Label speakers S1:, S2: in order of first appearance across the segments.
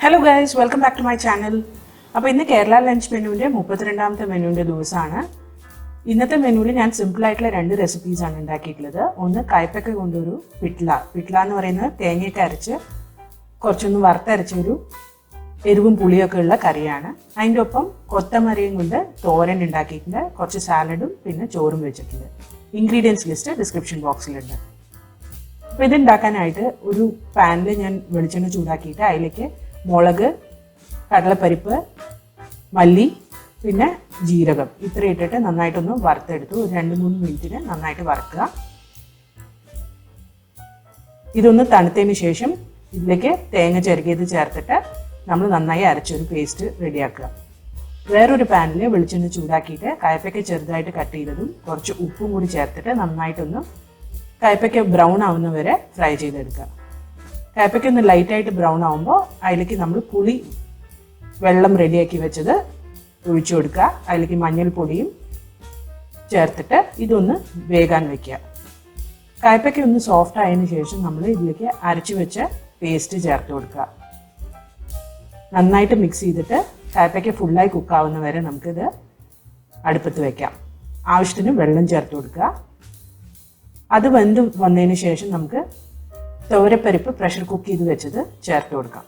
S1: Hello guys, welcome back to my channel. അപ്പോൾ ഇന്ന് Kerala lunch മെനുവിൻ്റെ 32ാമത്തെ മെനുവിൻ്റെ ദിവസമാണ്. ഇന്നത്തെ മെനുവിൽ ഞാൻ സിമ്പിളായിട്ടുള്ള 2 റെസിപ്പീസാണ് ഉണ്ടാക്കിയിട്ടുള്ളത്. ഒന്ന് കയ്പക്ക കൊണ്ടൊരു പിട്ല എന്ന് പറയുന്നത് തേങ്ങയൊക്കെ അരച്ച് കുറച്ചൊന്ന് വറുത്തരച്ചൊരു എരിവും പുളിയൊക്കെ ഉള്ള കറിയാണ്. അതിൻ്റെ ഒപ്പം കൊത്തമരയും കൊണ്ട് തോരൻ ഉണ്ടാക്കിയിട്ടുണ്ട്, കുറച്ച് സാലഡും പിന്നെ ചോറും വെച്ചിട്ടുണ്ട്. ഇൻഗ്രീഡിയൻസ് ലിസ്റ്റ് ഡിസ്ക്രിപ്ഷൻ ബോക്സിലുണ്ട്. അപ്പോൾ ഇതുണ്ടാക്കാനായിട്ട് ഒരു പാനിൽ ഞാൻ വെളിച്ചെണ്ണ ചൂടാക്കിയിട്ട് അതിലേക്ക് മുളക്, കടലപ്പരിപ്പ്, മല്ലി, പിന്നെ ജീരകം ഇത്ര ഇട്ടിട്ട് നന്നായിട്ടൊന്ന് വറുത്തെടുത്തു. ഒരു 2-3 മിനിറ്റിന് നന്നായിട്ട് വറുക്കുക. ഇതൊന്ന് തണുത്തതിന് ശേഷം ഇതിലേക്ക് തേങ്ങ ചിരകിയത് ചേർത്തിട്ട് നമ്മൾ നന്നായി അരച്ചൊരു പേസ്റ്റ് റെഡിയാക്കുക. വേറൊരു പാനിൽ വെളിച്ചെണ്ണ ചൂടാക്കിയിട്ട് കയ്പയ്ക്ക ചെറുതായിട്ട് കട്ട് ചെയ്തതും കുറച്ച് ഉപ്പും കൂടി ചേർത്തിട്ട് നന്നായിട്ടൊന്ന് കയ്പയ്ക്ക ബ്രൗൺ ആവുന്നവരെ ഫ്രൈ ചെയ്തെടുക്കുക. കയ്പയ്ക്ക ഒന്ന് ലൈറ്റായിട്ട് ബ്രൗൺ ആകുമ്പോൾ അതിലേക്ക് നമ്മൾ പുളി വെള്ളം റെഡിയാക്കി വെച്ചത് ഒഴിച്ചു കൊടുക്കുക. അതിലേക്ക് മഞ്ഞൾപ്പൊടിയും ചേർത്തിട്ട് ഇതൊന്ന് വേകാൻ വയ്ക്കുക. കയ്പയ്ക്ക ഒന്ന് സോഫ്റ്റ് ആയതിനു ശേഷം നമ്മൾ ഇതിലേക്ക് അരച്ചു വെച്ച പേസ്റ്റ് ചേർത്ത് കൊടുക്കുക. നന്നായിട്ട് മിക്സ് ചെയ്തിട്ട് കയ്പയ്ക്ക ഫുള്ളായി കുക്കാവുന്ന വരെ നമുക്കിത് അടുപ്പത്ത് വയ്ക്കാം. ആവശ്യത്തിന് വെള്ളം ചേർത്ത് കൊടുക്കുക. അത് വെന്ത് വന്നതിന് ശേഷം നമുക്ക് തോരപ്പരിപ്പ് പ്രഷർ കുക്ക് ചെയ്ത് വെച്ചത് ചേർത്ത് കൊടുക്കാം.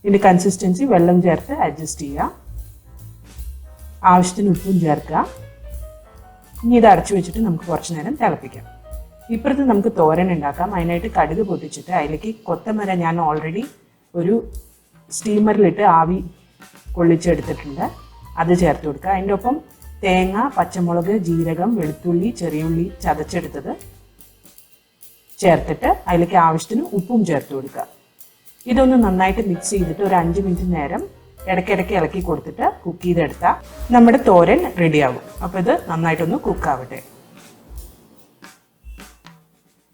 S1: ഇതിൻ്റെ കൺസിസ്റ്റൻസി വെള്ളം ചേർത്ത് അഡ്ജസ്റ്റ് ചെയ്യുക. ആവശ്യത്തിന് ഉപ്പും ചേർക്കുക. ഇനി ഇത് അടച്ചു വെച്ചിട്ട് നമുക്ക് കുറച്ച് നേരം തിളപ്പിക്കാം. ഇപ്പുറത്ത് നമുക്ക് തോരൻ ഉണ്ടാക്കാം. അതിനായിട്ട് കടുക് പൊട്ടിച്ചിട്ട് അതിലേക്ക് കൊത്തമര ഞാൻ ഓൾറെഡി ഒരു സ്റ്റീമറിലിട്ട് ആവി കൊള്ളിച്ചെടുത്തിട്ടുണ്ട്, അത് ചേർത്ത് കൊടുക്കുക. അതിൻ്റെ ഒപ്പം തേങ്ങ, പച്ചമുളക്, ജീരകം, വെളുത്തുള്ളി, ചെറിയുള്ളി ചതച്ചെടുത്തത് ചേർത്തിട്ട് അതിലേക്ക് ആവശ്യത്തിന് ഉപ്പും ചേർത്ത് കൊടുക്കുക. ഇതൊന്ന് നന്നായിട്ട് മിക്സ് ചെയ്തിട്ട് ഒരു 5 മിനിറ്റ് നേരം ഇടയ്ക്കിടയ്ക്ക് ഇളക്കി കൊടുത്തിട്ട് കുക്ക് ചെയ്തെടുത്താൽ നമ്മുടെ തോരൻ റെഡിയാവും. അപ്പോൾ ഇത് നന്നായിട്ടൊന്ന് കുക്കാവട്ടെ.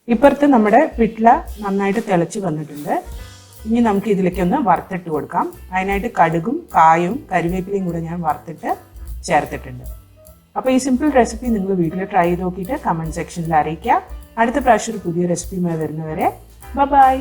S1: ഇപ്പുറത്ത് നമ്മുടെ പിട്ല നന്നായിട്ട് തിളച്ച് വന്നിട്ടുണ്ട്. ഇനി നമുക്ക് ഇതിലേക്കൊന്ന് വറുത്തിട്ട് കൊടുക്കാം. അതിനായിട്ട് കടുകും കായും കരിവേപ്പിലയും കൂടെ ഞാൻ വറുത്തിട്ട് ചേർത്തിട്ടുണ്ട്. അപ്പോൾ ഈ സിമ്പിൾ റെസിപ്പി നിങ്ങൾ വീട്ടിൽ ട്രൈ ചെയ്ത് നോക്കിയിട്ട് കമൻറ്റ് സെക്ഷനിൽ അറിയിക്കുക. അടുത്ത പ്രാവശ്യം ഒരു പുതിയ റെസിപ്പിയുമായി വരുന്നവരെ ബൈ.